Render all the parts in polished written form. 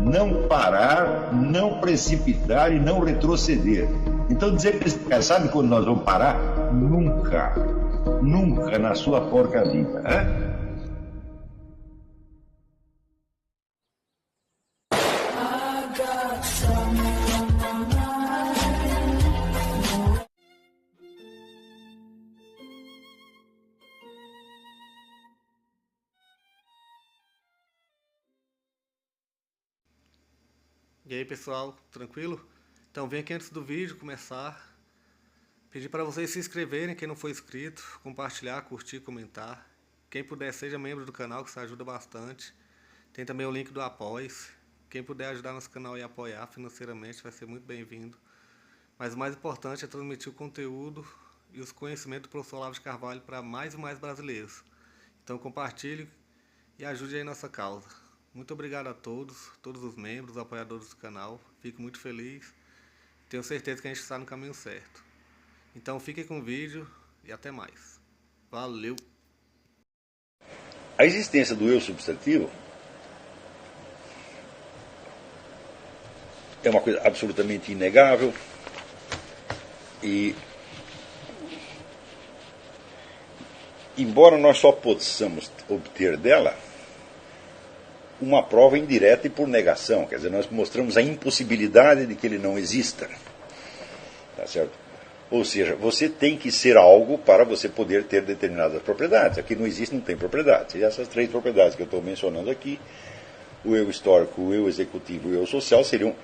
não parar, não precipitar e não retroceder. Então dizer para esse cara, sabe quando nós vamos parar? Nunca. Nunca na sua porca vida. Né? E aí pessoal, tranquilo? Então vem aqui antes do vídeo começar, pedir para vocês se inscreverem, quem não for inscrito, compartilhar, curtir, comentar. Quem puder seja membro do canal, que isso ajuda bastante. Tem também o link do Apoia-se. Quem puder ajudar nosso canal e apoiar financeiramente vai ser muito bem-vindo. Mas o mais importante é transmitir o conteúdo e os conhecimentos do professor Olavo de Carvalho para mais e mais brasileiros. Então compartilhe e ajude aí nossa causa. Muito obrigado a todos os membros, apoiadores do canal. Fico muito feliz. Tenho certeza que a gente está no caminho certo. Então fiquem com o vídeo e até mais. Valeu! A existência do eu substantivo é uma coisa absolutamente inegável e, embora nós só possamos obter dela uma prova indireta e por negação, quer dizer, nós mostramos a impossibilidade de que ele não exista. Tá certo? Ou seja, você tem que ser algo para você poder ter determinadas propriedades. Aqui não existe, não tem propriedades. E essas três propriedades que eu estou mencionando aqui, o eu histórico, o eu executivo e o eu social, seriam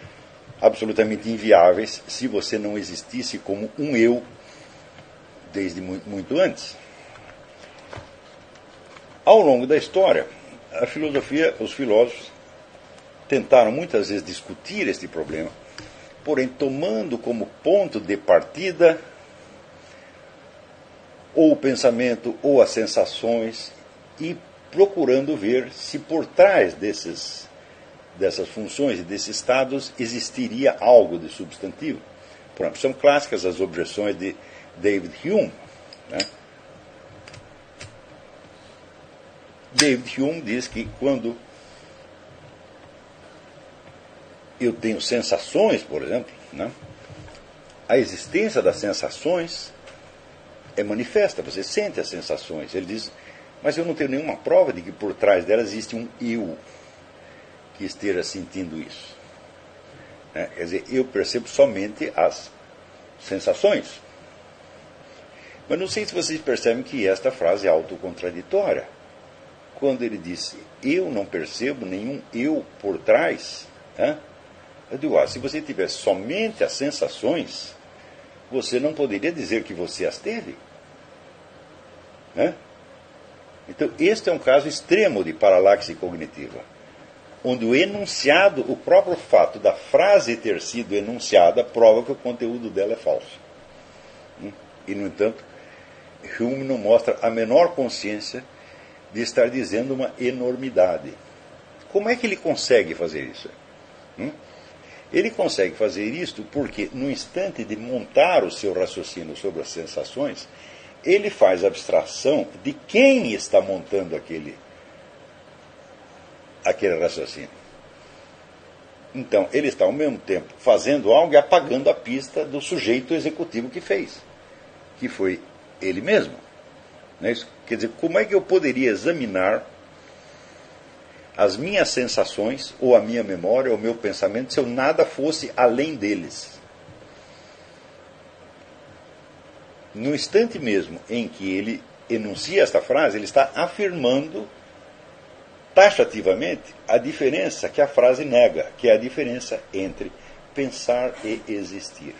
absolutamente inviáveis se você não existisse como um eu desde muito antes. Ao longo da história, a filosofia, os filósofos tentaram muitas vezes discutir este problema, porém tomando como ponto de partida ou o pensamento ou as sensações e procurando ver se por trás dessas funções e desses estados existiria algo de substantivo. Por exemplo, são clássicas as objeções de David Hume. Né? David Hume diz que quando eu tenho sensações, por exemplo, né, a existência das sensações é manifesta, você sente as sensações. Ele diz, mas eu não tenho nenhuma prova de que por trás delas existe um eu que esteja sentindo isso. Quer dizer, eu percebo somente as sensações. Mas não sei se vocês percebem que esta frase é autocontraditória. Quando ele disse, eu não percebo nenhum eu por trás, eu digo, se você tivesse somente as sensações, você não poderia dizer que você as teve. Então, este é um caso extremo de paralaxe cognitiva, onde o enunciado, o próprio fato da frase ter sido enunciada, prova que o conteúdo dela é falso. E, no entanto, Hume não mostra a menor consciência de estar dizendo uma enormidade. Como é que ele consegue fazer isso? Ele consegue fazer isto porque, no instante de montar o seu raciocínio sobre as sensações, ele faz abstração de quem está montando aquele raciocínio. Então, ele está, ao mesmo tempo, fazendo algo e apagando a pista do sujeito executivo que fez, que foi ele mesmo. Não é isso? Quer dizer, como é que eu poderia examinar as minhas sensações, ou a minha memória, ou o meu pensamento, se eu nada fosse além deles? No instante mesmo em que ele enuncia esta frase, ele está afirmando taxativamente a diferença que a frase nega, que é a diferença entre pensar e existir.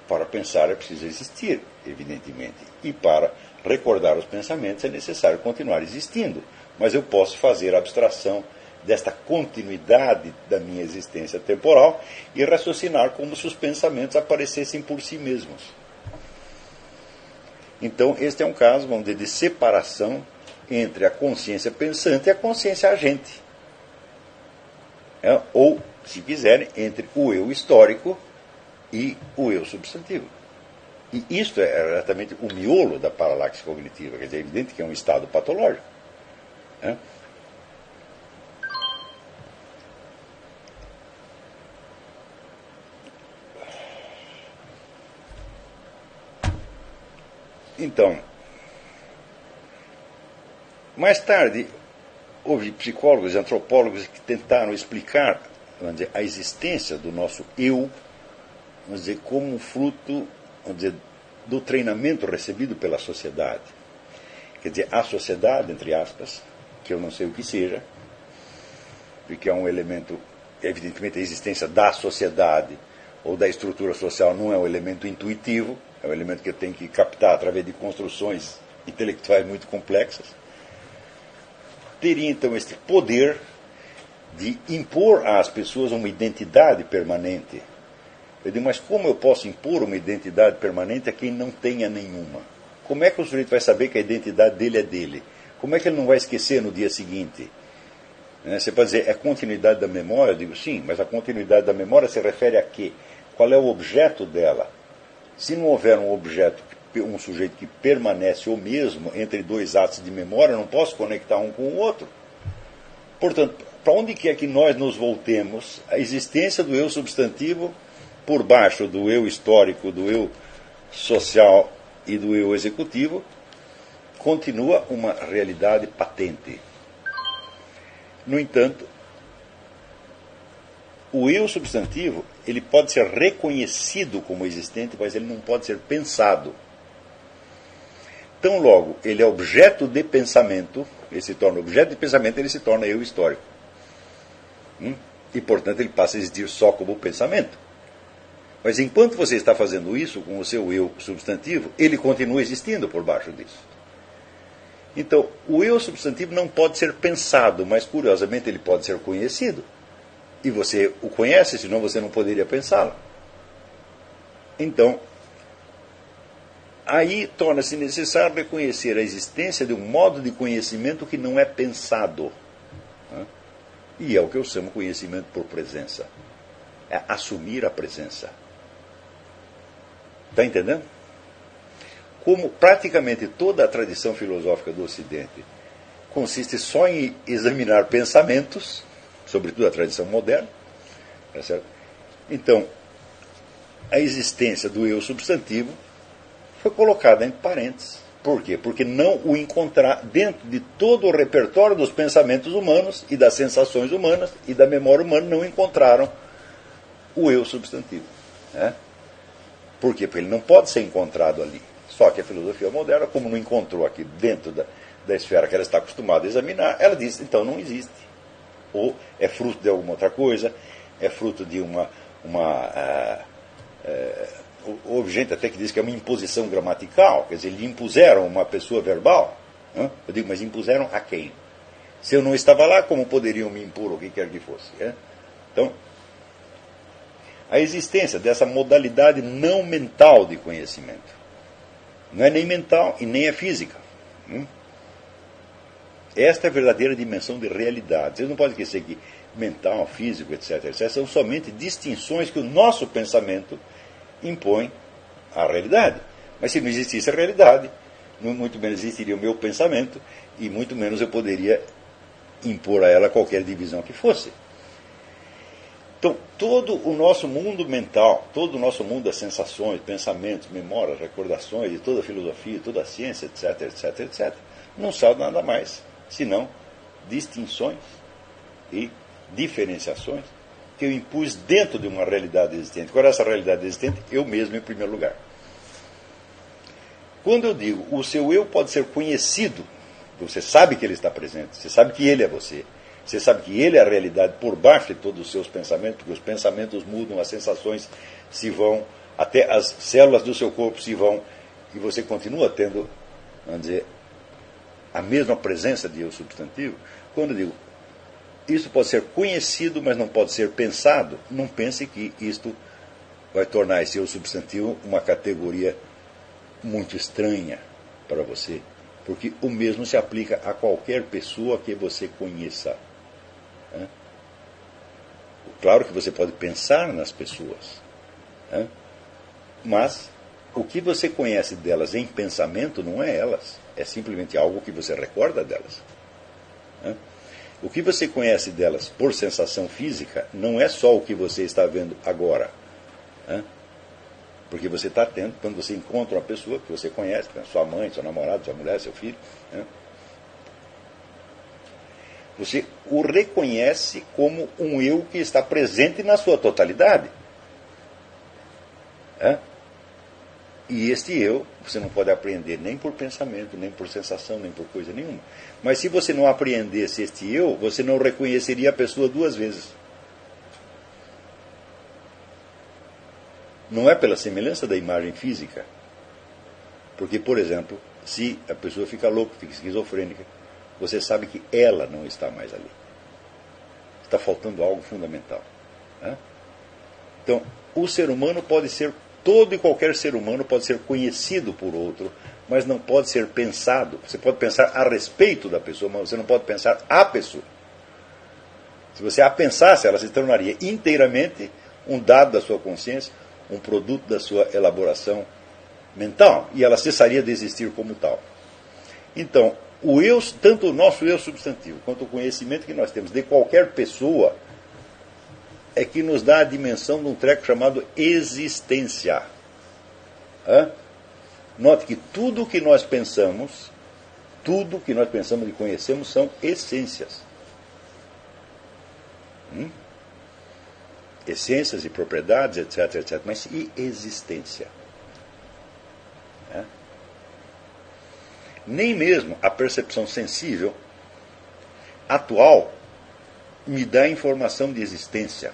Para pensar é preciso existir, evidentemente. E para recordar os pensamentos é necessário continuar existindo. Mas eu posso fazer abstração desta continuidade da minha existência temporal e raciocinar como se os pensamentos aparecessem por si mesmos. Então, este é um caso, vamos dizer, de separação entre a consciência pensante e a consciência agente. Ou, se quiserem, entre o eu histórico e o eu substantivo. E isto é exatamente o miolo da paralaxe cognitiva. Quer dizer, é evidente que é um estado patológico. Então, mais tarde, houve psicólogos e antropólogos que tentaram explicar, vamos dizer, a existência do nosso eu, vamos dizer, como fruto, vamos dizer, do treinamento recebido pela sociedade. Quer dizer, a sociedade, entre aspas, que eu não sei o que seja, porque é um elemento, evidentemente a existência da sociedade ou da estrutura social não é um elemento intuitivo, é um elemento que eu tenho que captar através de construções intelectuais muito complexas. Teria então este poder de impor às pessoas uma identidade permanente. Eu digo, mas como eu posso impor uma identidade permanente a quem não tenha nenhuma? Como é que o sujeito vai saber que a identidade dele é dele? Como é que ele não vai esquecer no dia seguinte? Você pode dizer, é continuidade da memória? Eu digo, sim, mas a continuidade da memória se refere a quê? Qual é o objeto dela? Se não houver um objeto, um sujeito que permanece o mesmo entre dois atos de memória, eu não posso conectar um com o outro. Portanto, para onde quer que nós nos voltemos, a existência do eu substantivo, por baixo do eu histórico, do eu social e do eu executivo, continua uma realidade patente. No entanto, o eu substantivo, ele pode ser reconhecido como existente, mas ele não pode ser pensado. Tão logo ele é objeto de pensamento, ele se torna objeto de pensamento, ele se torna eu histórico. E, portanto, ele passa a existir só como pensamento. Mas enquanto você está fazendo isso com o seu eu substantivo, ele continua existindo por baixo disso. Então, o eu substantivo não pode ser pensado, mas, curiosamente, ele pode ser conhecido. E você o conhece, senão você não poderia pensá-lo. Então, aí torna-se necessário reconhecer a existência de um modo de conhecimento que não é pensado. E é o que eu chamo conhecimento por presença. É assumir a presença. Está entendendo? Como praticamente toda a tradição filosófica do Ocidente consiste só em examinar pensamentos, sobretudo a tradição moderna, tá certo? Então, a existência do eu substantivo foi colocada em parênteses. Por quê? Porque não o encontrar dentro de todo o repertório dos pensamentos humanos e das sensações humanas e da memória humana, não encontraram o eu substantivo. Né? Por quê? Porque ele não pode ser encontrado ali. Só que a filosofia moderna, como não encontrou aqui dentro da esfera que ela está acostumada a examinar, ela diz, então não existe. Ou é fruto de alguma outra coisa, é fruto de houve gente até que diz que é uma imposição gramatical, quer dizer, lhe impuseram uma pessoa verbal. Eu digo, mas impuseram a quem? Se eu não estava lá, como poderiam me impor o que quer que fosse? Então, a existência dessa modalidade não mental de conhecimento. Não é nem mental e nem é física. Esta é a verdadeira dimensão de realidade. Vocês não podem esquecer que mental, físico, etc., etc., são somente distinções que o nosso pensamento impõe à realidade. Mas se não existisse a realidade, muito menos existiria o meu pensamento e muito menos eu poderia impor a ela qualquer divisão que fosse. Então, todo o nosso mundo mental, todo o nosso mundo das sensações, pensamentos, memórias, recordações, e toda a filosofia, toda a ciência, etc., etc., etc., não são nada mais senão distinções e diferenciações que eu impus dentro de uma realidade existente. Qual é essa realidade existente? Eu mesmo, em primeiro lugar. Quando eu digo o seu eu pode ser conhecido, você sabe que ele está presente, você sabe que ele é você. Você sabe que ele é a realidade por baixo de todos os seus pensamentos, porque os pensamentos mudam, as sensações se vão, até as células do seu corpo se vão, e você continua tendo, vamos dizer, a mesma presença de eu substantivo. Quando eu digo, isso pode ser conhecido, mas não pode ser pensado, não pense que isto vai tornar esse eu substantivo uma categoria muito estranha para você, porque o mesmo se aplica a qualquer pessoa que você conheça. Claro que você pode pensar nas pessoas, mas o que você conhece delas em pensamento não é elas, é simplesmente algo que você recorda delas. O que você conhece delas por sensação física não é só o que você está vendo agora. Porque você está atento quando você encontra uma pessoa que você conhece, sua mãe, seu namorado, sua mulher, seu filho, né? Você o reconhece como um eu que está presente na sua totalidade. E este eu, você não pode apreender nem por pensamento, nem por sensação, nem por coisa nenhuma. Mas se você não apreendesse este eu, você não reconheceria a pessoa duas vezes. Não é pela semelhança da imagem física. Porque, por exemplo, se a pessoa fica louca, fica esquizofrênica, você sabe que ela não está mais ali. Está faltando algo fundamental. Então, o ser humano pode ser, todo e qualquer ser humano pode ser conhecido por outro, mas não pode ser pensado. Você pode pensar a respeito da pessoa, mas você não pode pensar a pessoa. Se você a pensasse, ela se tornaria inteiramente um dado da sua consciência, um produto da sua elaboração mental, e ela cessaria de existir como tal. Então, o eu, tanto o nosso eu substantivo, quanto o conhecimento que nós temos de qualquer pessoa, é que nos dá a dimensão de um treco chamado existência. Note que tudo o que nós pensamos e conhecemos são essências. Essências e propriedades, etc, etc. Mas e existência? Nem mesmo a percepção sensível atual me dá informação de existência.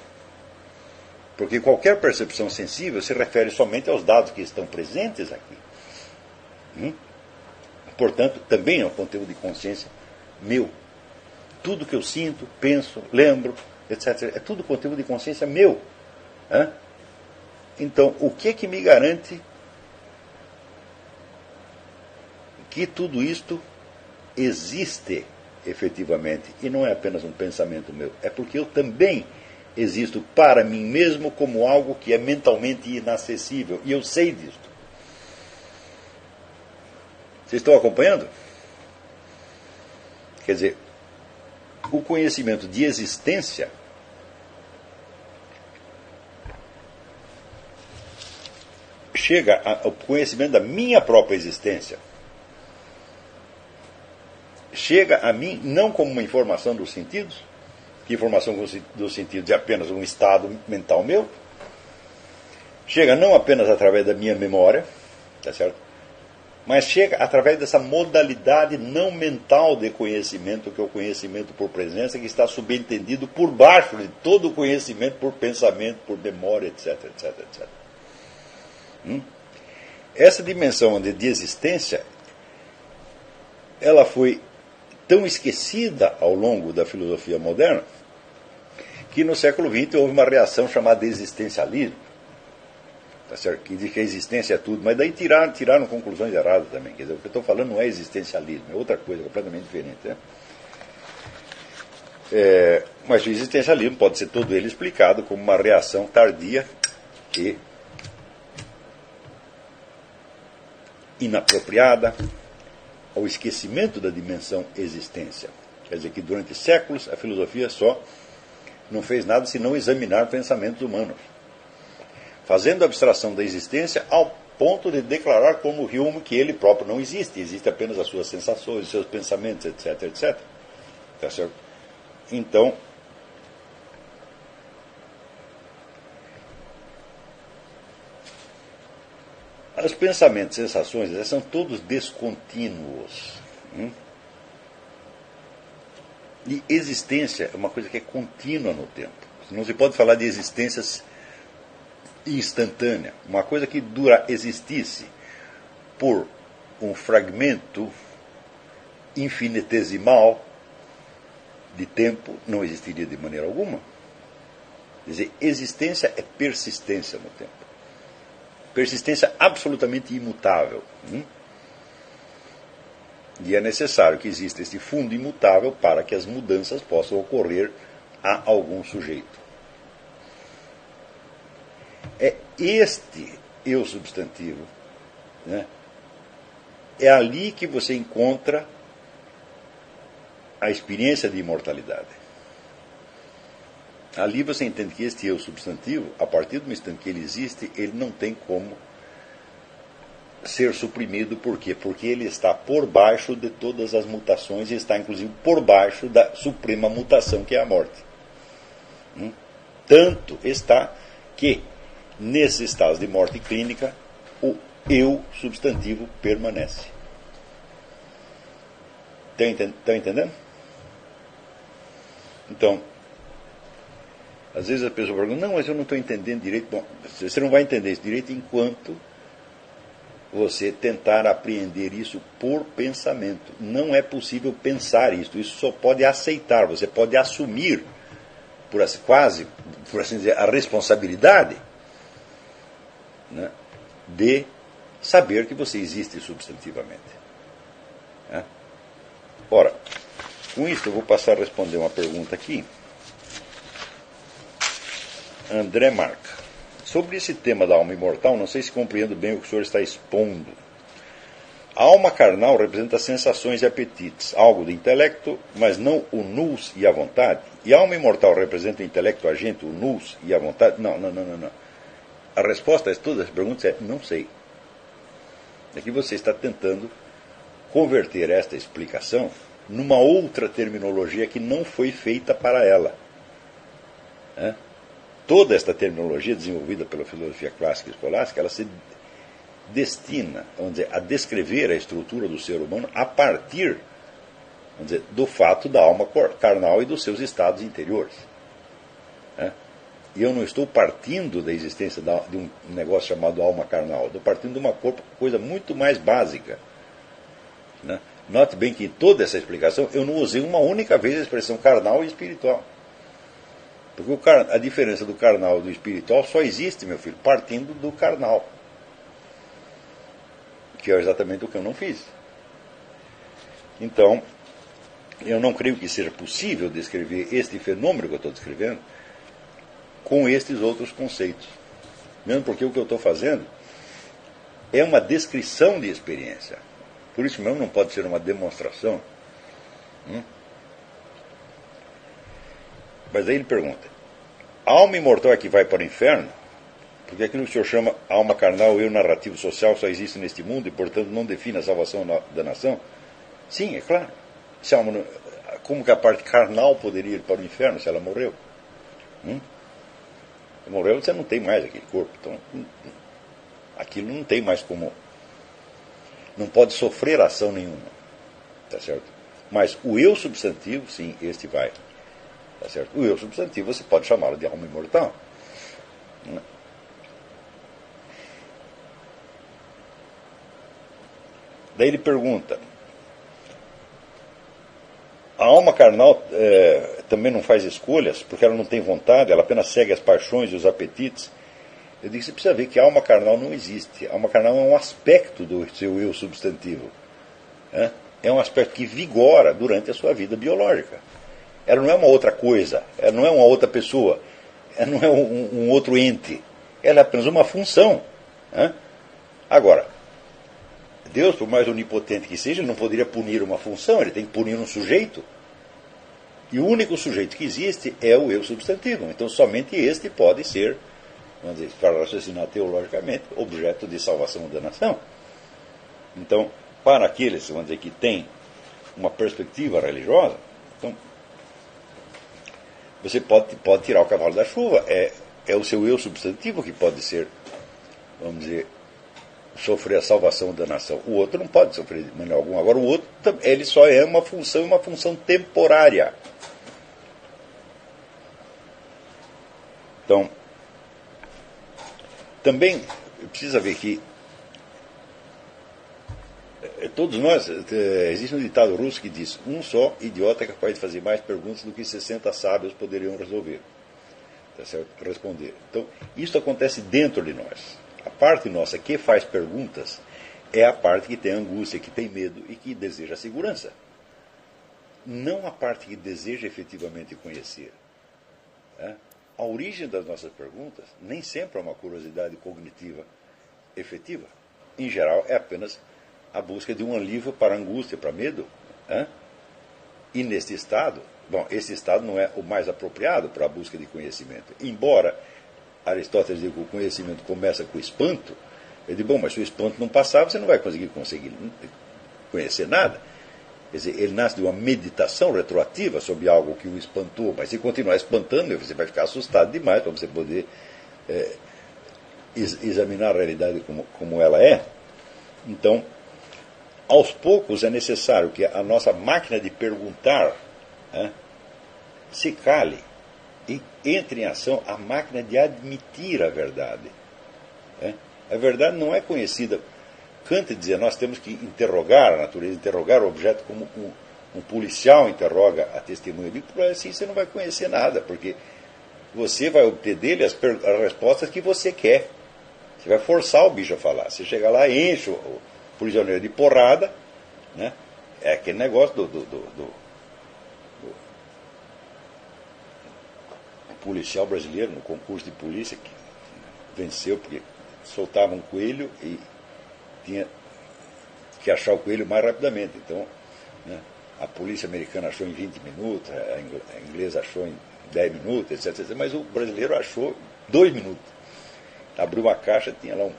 Porque qualquer percepção sensível se refere somente aos dados que estão presentes aqui. Portanto, também é um conteúdo de consciência meu. Tudo que eu sinto, penso, lembro, etc., é tudo conteúdo de consciência meu. Então, o que é que me garante que tudo isto existe efetivamente e não é apenas um pensamento meu? É porque eu também existo para mim mesmo como algo que é mentalmente inacessível, e eu sei disto. Vocês estão acompanhando? Quer dizer, o conhecimento de existência chega ao conhecimento da minha própria existência. Chega a mim não como uma informação dos sentidos, que informação dos sentidos é apenas um estado mental meu. Chega não apenas através da minha memória, tá certo? Mas chega através dessa modalidade não mental de conhecimento, que é o conhecimento por presença, que está subentendido por baixo de todo o conhecimento por pensamento, por memória, etc, etc, etc. Essa dimensão de existência, ela foi tão esquecida ao longo da filosofia moderna, que no século XX houve uma reação chamada existencialismo, tá certo? Que diz que a existência é tudo, mas daí tiraram conclusões erradas também. Quer dizer, o que eu estou falando não é existencialismo, é outra coisa completamente diferente. Mas o existencialismo pode ser todo ele explicado como uma reação tardia e inapropriada ao esquecimento da dimensão existência. Quer dizer que durante séculos a filosofia só não fez nada senão examinar pensamentos humanos, fazendo abstração da existência ao ponto de declarar como Hume que ele próprio não existe, existe apenas as suas sensações, os seus pensamentos, etc, etc. Tá certo? Então, os pensamentos e sensações, eles são todos descontínuos. E existência é uma coisa que é contínua no tempo. Não se pode falar de existências instantânea. Uma coisa que existisse por um fragmento infinitesimal de tempo não existiria de maneira alguma. Quer dizer, existência é persistência no tempo. Persistência absolutamente imutável. E é necessário que exista esse fundo imutável para que as mudanças possam ocorrer a algum sujeito. É este eu substantivo, é ali que você encontra a experiência de imortalidade. Ali você entende que este eu substantivo, a partir do instante que ele existe, ele não tem como ser suprimido. Por quê? Porque ele está por baixo de todas as mutações e está, inclusive, por baixo da suprema mutação, que é a morte. Tanto está que, nesses estados de morte clínica, o eu substantivo permanece. Estão entendendo? Então, às vezes a pessoa pergunta, não, mas eu não estou entendendo direito. Bom, você não vai entender isso direito enquanto você tentar apreender isso por pensamento. Não é possível pensar isso. Isso só pode aceitar. Você pode assumir, quase, por assim dizer, a responsabilidade, né, de saber que você existe substantivamente. Né? Ora, com isso eu vou passar a responder uma pergunta aqui. André Marca. Sobre esse tema da alma imortal, não sei se compreendo bem o que o senhor está expondo. A alma carnal representa sensações e apetites, algo do intelecto, mas não o nous e a vontade. E a alma imortal representa o intelecto agente, o nous e a vontade? Não. A resposta a todas as perguntas é não sei. Aqui você está tentando converter esta explicação numa outra terminologia que não foi feita para ela. Toda esta terminologia desenvolvida pela filosofia clássica e escolástica, ela se destina, vamos dizer, a descrever a estrutura do ser humano a partir, vamos dizer, do fato da alma carnal e dos seus estados interiores. E eu não estou partindo da existência de um negócio chamado alma carnal, estou partindo de uma coisa muito mais básica. Note bem que em toda essa explicação eu não usei uma única vez a expressão carnal e espiritual. Porque a diferença do carnal e do espiritual só existe, meu filho, partindo do carnal. Que é exatamente o que eu não fiz. Então, eu não creio que seja possível descrever este fenômeno que eu estou descrevendo com estes outros conceitos. Mesmo porque o que eu estou fazendo é uma descrição de experiência. Por isso mesmo não pode ser uma demonstração. Mas aí ele pergunta, a alma imortal é que vai para o inferno? Porque aquilo que o senhor chama alma carnal, eu narrativo social, só existe neste mundo e, portanto, não define a salvação da nação? Sim, é claro. Se a alma, como que a parte carnal poderia ir para o inferno se ela morreu? Se morreu, você não tem mais aquele corpo. Então, aquilo não tem mais como... Não pode sofrer ação nenhuma. Tá certo? Mas o eu substantivo, sim, este vai. Tá certo? O eu substantivo você pode chamá-lo de alma imortal. Daí ele pergunta, a alma carnal também não faz escolhas, porque ela não tem vontade, ela apenas segue as paixões e os apetites. Eu digo, você precisa ver que a alma carnal não existe. A alma carnal é um aspecto do seu eu substantivo. É um aspecto que vigora durante a sua vida biológica. Ela não é uma outra coisa, ela não é uma outra pessoa, ela não é um outro ente. Ela é apenas uma função. Agora, Deus, por mais onipotente que seja, ele não poderia punir uma função, ele tem que punir um sujeito. E o único sujeito que existe é o eu substantivo. Então, somente este pode ser, vamos dizer, para raciocinar teologicamente, objeto de salvação ou danação. Então, para aqueles, vamos dizer, que têm uma perspectiva religiosa, então, você pode tirar o cavalo da chuva. É o seu eu substantivo que pode ser, vamos dizer, sofrer a salvação da nação. O outro não pode sofrer de maneira alguma. Agora, o outro, ele só é uma função temporária. Então, também precisa ver que todos nós, existe um ditado russo que diz, um só idiota é capaz de fazer mais perguntas do que 60 sábios poderiam resolver. Tá certo? Responder. Então, isso acontece dentro de nós. A parte nossa que faz perguntas é a parte que tem angústia, que tem medo e que deseja segurança. Não a parte que deseja efetivamente conhecer. A origem das nossas perguntas nem sempre é uma curiosidade cognitiva efetiva. Em geral, é apenas a busca de um alívio para a angústia, para medo. E neste estado, esse estado não é o mais apropriado para a busca de conhecimento. Embora Aristóteles diga que o conhecimento começa com o espanto, Eu digo, bom, mas se o espanto não passar, você não vai conseguir conhecer nada. Quer dizer, ele nasce de uma meditação retroativa sobre algo que o espantou, mas se continuar espantando, você vai ficar assustado demais para você poder examinar a realidade como ela é. Então, aos poucos é necessário que a nossa máquina de perguntar se cale e entre em ação a máquina de admitir a verdade. A verdade não é conhecida. Kant dizia, nós temos que interrogar a natureza, interrogar o objeto como um policial interroga a testemunha. Eu digo, assim você não vai conhecer nada, porque você vai obter dele as respostas que você quer. Você vai forçar o bicho a falar. Você chega lá, enche o prisioneiro de porrada, né? É aquele negócio do policial brasileiro no concurso de polícia que venceu porque soltava um coelho e tinha que achar o coelho mais rapidamente. Então, né, a polícia americana achou em 20 minutos, a inglesa achou em 10 minutos, etc, etc. Mas o brasileiro achou 2 minutos. Abriu uma caixa, tinha lá um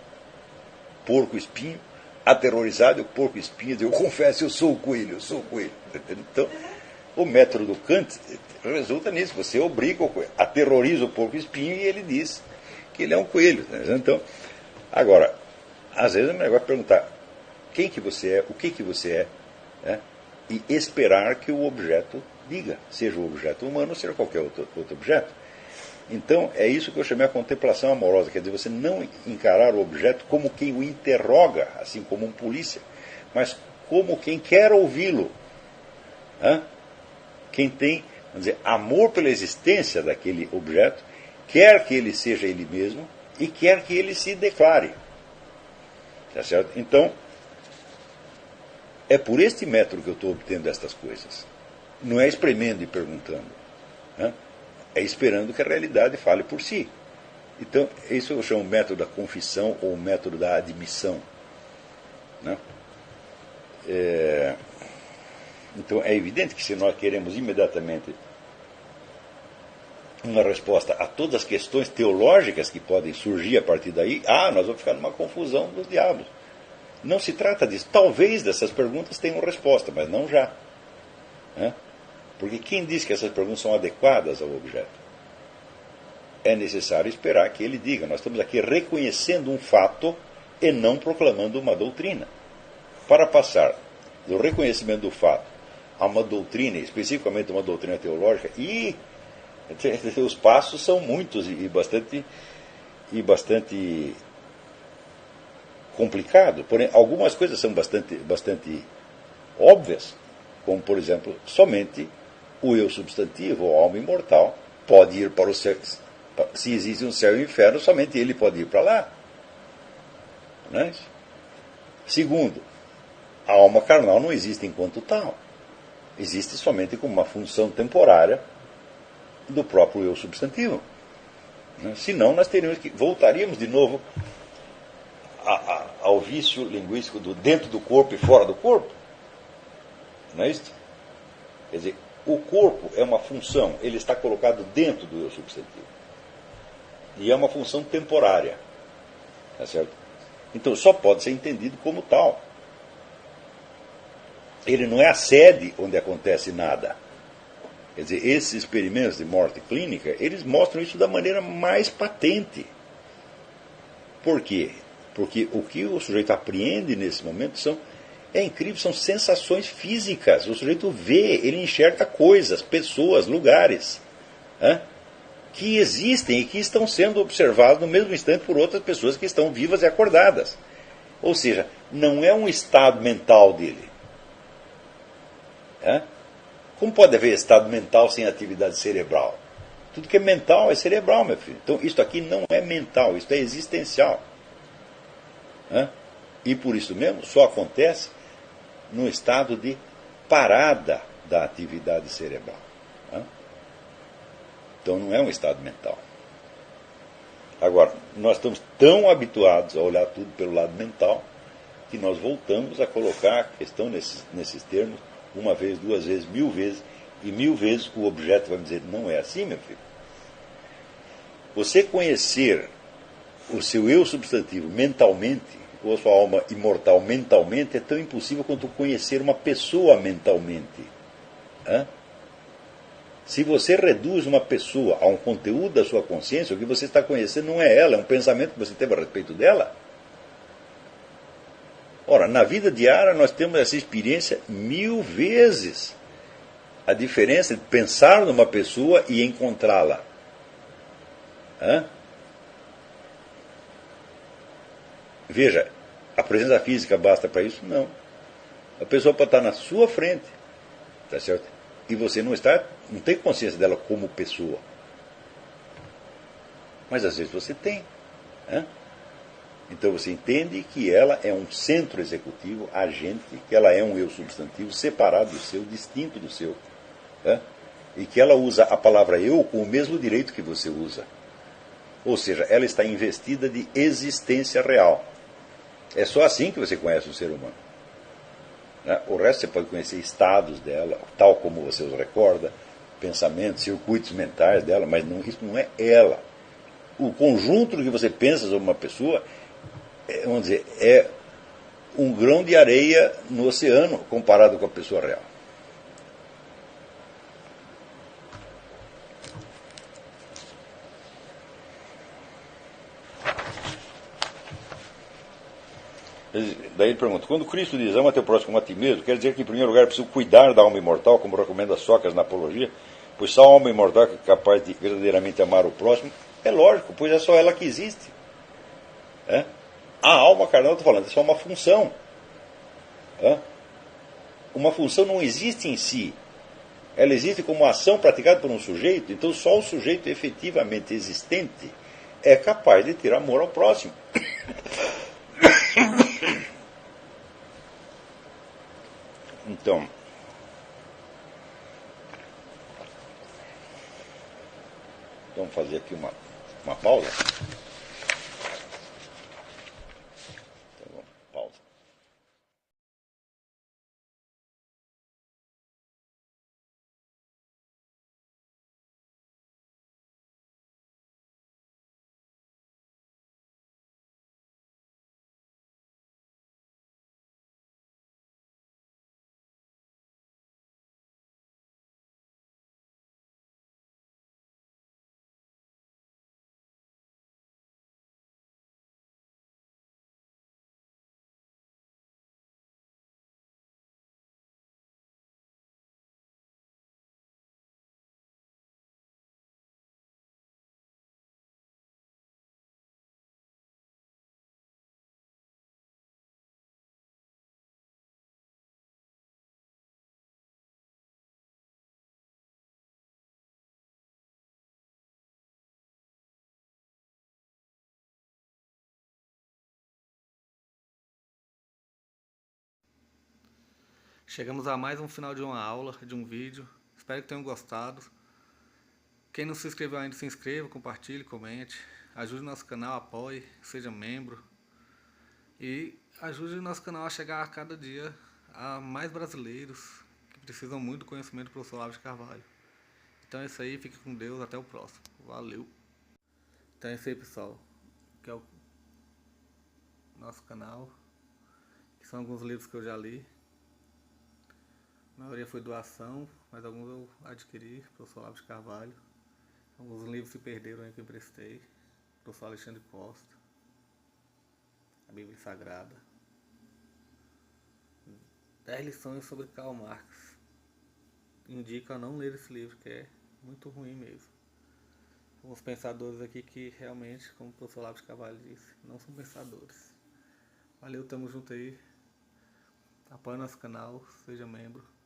porco-espinho, aterrorizado, e o porco-espinho dizia, eu confesso, eu sou o coelho, eu sou o coelho. Então, o método do Kant resulta nisso, você obriga o coelho, aterroriza o porco-espinho e ele diz que ele é um coelho. Então, agora, às vezes é um negócio perguntar quem que você é, o que você é, e esperar que o objeto diga, seja o objeto humano ou seja qualquer outro objeto. Então, é isso que eu chamei a contemplação amorosa, quer dizer, você não encarar o objeto como quem o interroga, assim como um polícia, mas como quem quer ouvi-lo. Quem tem, vamos dizer, amor pela existência daquele objeto, quer que ele seja ele mesmo e quer que ele se declare. Tá certo? Então, é por este método que eu estou obtendo estas coisas. Não é espremendo e perguntando. É esperando que a realidade fale por si. Então, isso eu chamo o método da confissão ou o método da admissão. Então, é evidente que se nós queremos imediatamente uma resposta a todas as questões teológicas que podem surgir a partir daí, nós vamos ficar numa confusão dos diabos. Não se trata disso. Talvez dessas perguntas tenham resposta, mas não já. Porque quem diz que essas perguntas são adequadas ao objeto? É necessário esperar que ele diga. Nós estamos aqui reconhecendo um fato e não proclamando uma doutrina. Para passar do reconhecimento do fato a uma doutrina, especificamente uma doutrina teológica, e os passos são muitos e bastante complicados. Porém, algumas coisas são bastante óbvias, como, por exemplo, somente o eu substantivo, ou alma imortal, pode ir para o céu. Se existe um céu e um inferno, somente ele pode ir para lá. Não é isso? Segundo, a alma carnal não existe enquanto tal. Existe somente como uma função temporária do próprio eu substantivo. Senão, nós voltaríamos de novo ao vício linguístico do dentro do corpo e fora do corpo. Não é isso? Quer dizer, o corpo é uma função, ele está colocado dentro do eu substantivo. E é uma função temporária. Tá certo? Então, só pode ser entendido como tal. Ele não é a sede onde acontece nada. Quer dizer, esses experimentos de morte clínica, eles mostram isso da maneira mais patente. Por quê? Porque o que o sujeito apreende nesse momento é incrível, são sensações físicas. O sujeito vê, ele enxerga coisas, pessoas, lugares, que existem e que estão sendo observados no mesmo instante por outras pessoas que estão vivas e acordadas. Ou seja, não é um estado mental dele. Como pode haver estado mental sem atividade cerebral? Tudo que é mental é cerebral, meu filho. Então, isso aqui não é mental, isso é existencial. E por isso mesmo, só acontece no estado de parada da atividade cerebral. Então, não é um estado mental. Agora, nós estamos tão habituados a olhar tudo pelo lado mental que nós voltamos a colocar a questão nesses termos, uma vez, duas vezes, 1000 vezes, e 1000 vezes o objeto vai me dizer, não é assim, meu filho. Você conhecer o seu eu substantivo mentalmente ou a sua alma imortal mentalmente, é tão impossível quanto conhecer uma pessoa mentalmente. Hã? Se você reduz uma pessoa a um conteúdo da sua consciência, o que você está conhecendo não é ela, é um pensamento que você teve a respeito dela. Ora, na vida diária nós temos essa experiência 1000 vezes. A diferença de pensar numa pessoa e encontrá-la. Veja, a presença física basta para isso? Não. A pessoa pode estar na sua frente, tá certo? E você não tem consciência dela como pessoa. Mas às vezes você tem. Então você entende que ela é um centro executivo, agente, que ela é um eu substantivo separado do seu, distinto do seu. E que ela usa a palavra eu com o mesmo direito que você usa. Ou seja, ela está investida de existência real. É só assim que você conhece o ser humano. O resto você pode conhecer estados dela, tal como você os recorda, pensamentos, circuitos mentais dela, mas isso não é ela. O conjunto que você pensa sobre uma pessoa, vamos dizer, é um grão de areia no oceano comparado com a pessoa real. Daí ele pergunta, quando Cristo diz ama teu próximo como a ti mesmo, quer dizer que em primeiro lugar é preciso cuidar da alma imortal, como recomenda Sócrates na Apologia, pois só a alma imortal que é capaz de verdadeiramente amar o próximo, é lógico, pois é só ela que existe. A alma carnal, estou falando, é só uma função. Uma função não existe em si. Ela existe como ação praticada por um sujeito, então só o sujeito efetivamente existente é capaz de ter amor ao próximo. Então, vamos fazer aqui uma pausa. Então, pausa. Chegamos a mais um final de uma aula, de um vídeo. Espero que tenham gostado. Quem não se inscreveu ainda, se inscreva, compartilhe, comente. Ajude nosso canal, apoie, seja membro. E ajude nosso canal a chegar a cada dia a mais brasileiros que precisam muito do conhecimento do professor Olavo de Carvalho. Então é isso aí, fique com Deus, até o próximo. Valeu! Então é isso aí, pessoal. Que é o nosso canal. Que são alguns livros que eu já li. A maioria foi doação, mas alguns eu adquiri, professor Olavo de Carvalho. Alguns livros se perderam aí que eu emprestei. Professor Alexandre Costa. A Bíblia Sagrada. 10 lições sobre Karl Marx. Indico a não ler esse livro, que é muito ruim mesmo. Alguns pensadores aqui que realmente, como o professor Olavo de Carvalho disse, não são pensadores. Valeu, tamo junto aí. Apoie nosso canal, seja membro.